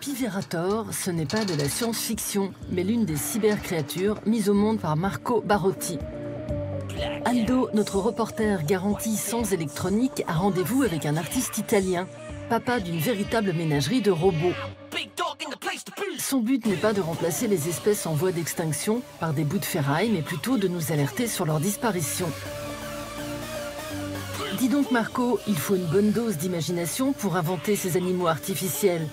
Piverator, ce n'est pas de la science-fiction, mais l'une des cybercréatures mises au monde par Marco Barotti. Aldo, notre reporter garanti sans électronique, a rendez-vous avec un artiste italien, papa d'une véritable ménagerie de robots. Son but n'est pas de remplacer les espèces en voie d'extinction par des bouts de ferraille, mais plutôt de nous alerter sur leur disparition. Dis donc Marco, il faut une bonne dose d'imagination pour inventer ces animaux artificiels.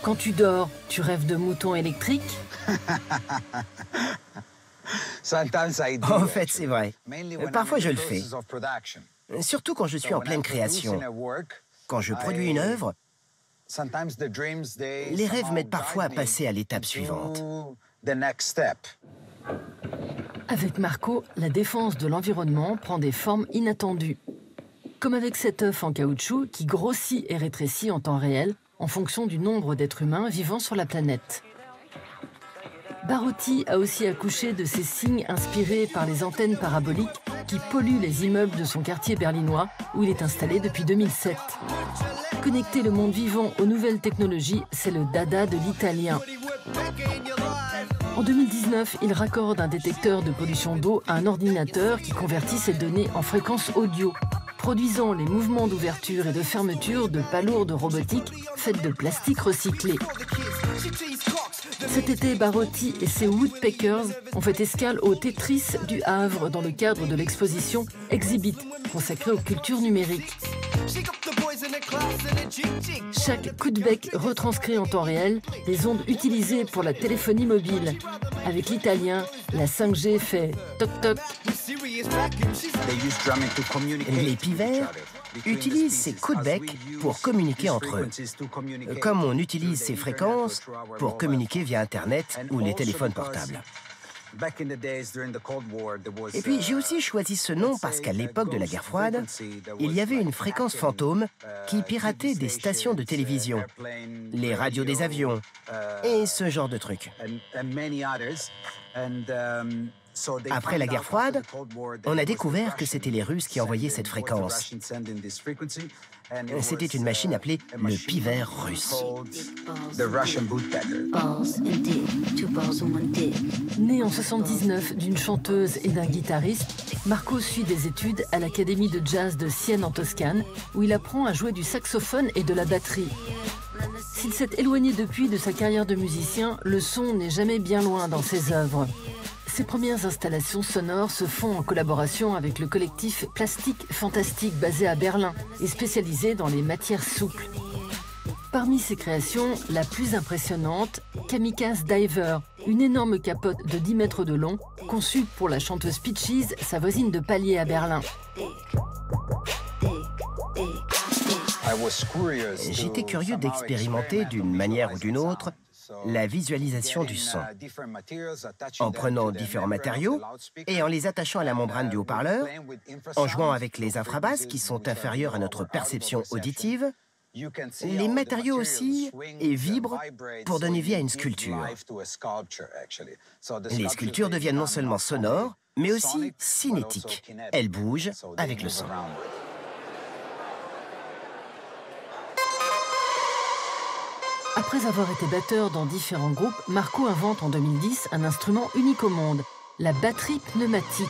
Quand tu dors, tu rêves de moutons électriques? En fait, c'est vrai. Parfois, je le fais. Surtout quand je suis en pleine création. Quand je produis une œuvre, les rêves m'aident parfois à passer à l'étape suivante. Avec Marco, la défense de l'environnement prend des formes inattendues. Comme avec cet œuf en caoutchouc qui grossit et rétrécit en temps réel en fonction du nombre d'êtres humains vivant sur la planète. Barotti a aussi accouché de ces signes inspirés par les antennes paraboliques qui polluent les immeubles de son quartier berlinois où il est installé depuis 2007. Connecter le monde vivant aux nouvelles technologies, c'est le dada de l'italien. En 2019, il raccorde un détecteur de pollution d'eau à un ordinateur qui convertit ces données en fréquences audio, produisant les mouvements d'ouverture et de fermeture de pas lourdes robotiques faites de plastique recyclé. Cet été, Barotti et ses Woodpeckers ont fait escale au Tetris du Havre dans le cadre de l'exposition Exhibit, consacrée aux cultures numériques. Chaque coup de bec retranscrit en temps réel les ondes utilisées pour la téléphonie mobile. Avec l'italien, la 5G fait toc-toc. Les pivers utilisent ces coups de bec pour communiquer entre eux, comme on utilise ces fréquences pour communiquer via Internet ou les téléphones portables. Et puis j'ai aussi choisi ce nom parce qu'à l'époque de la guerre froide, il y avait une fréquence fantôme qui piratait des stations de télévision, les radios des avions et ce genre de trucs. Après la guerre froide, on a découvert que c'était les Russes qui envoyaient cette fréquence. C'était une machine appelée le pivert russe. Né en 79 d'une chanteuse et d'un guitariste, Marco suit des études à l'Académie de jazz de Sienne en Toscane, où il apprend à jouer du saxophone et de la batterie. S'il s'est éloigné depuis de sa carrière de musicien, le son n'est jamais bien loin dans ses œuvres. Ses premières installations sonores se font en collaboration avec le collectif Plastique Fantastique basé à Berlin et spécialisé dans les matières souples. Parmi ses créations, la plus impressionnante, Kamikaze Diver, une énorme capote de 10 mètres de long, conçue pour la chanteuse Peaches, sa voisine de palier à Berlin. J'étais curieux d'expérimenter d'une manière ou d'une autre la visualisation du son, en prenant différents matériaux et en les attachant à la membrane du haut-parleur, en jouant avec les infrabasses qui sont inférieures à notre perception auditive. Les matériaux oscillent et vibrent pour donner vie à une sculpture. Les sculptures deviennent non seulement sonores, mais aussi cinétiques. Elles bougent avec le son. Après avoir été batteur dans différents groupes, Marco invente en 2010 un instrument unique au monde, la batterie pneumatique.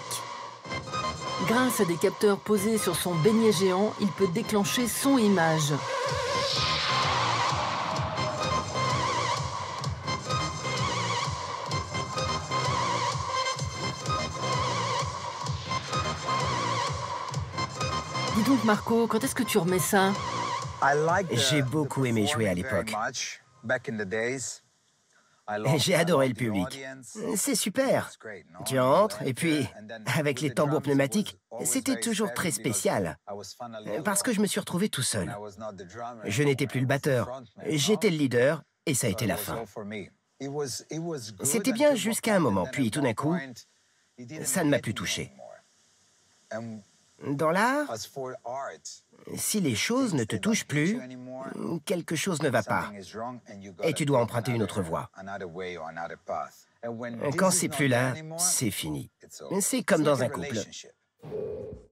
Grâce à des capteurs posés sur son beignet géant, il peut déclencher son et image. Dis donc Marco, quand est-ce que tu remets ça? J'ai beaucoup aimé jouer à l'époque. J'ai adoré le public. C'est super. Tu entres et puis, avec les tambours pneumatiques, c'était toujours très spécial. Parce que je me suis retrouvé tout seul. Je n'étais plus le batteur. J'étais le leader et ça a été la fin. C'était bien jusqu'à un moment, puis tout d'un coup, ça ne m'a plus touché. Dans l'art, si les choses ne te touchent plus, quelque chose ne va pas. Et tu dois emprunter une autre voie. Quand c'est plus là, c'est fini. C'est comme dans un couple.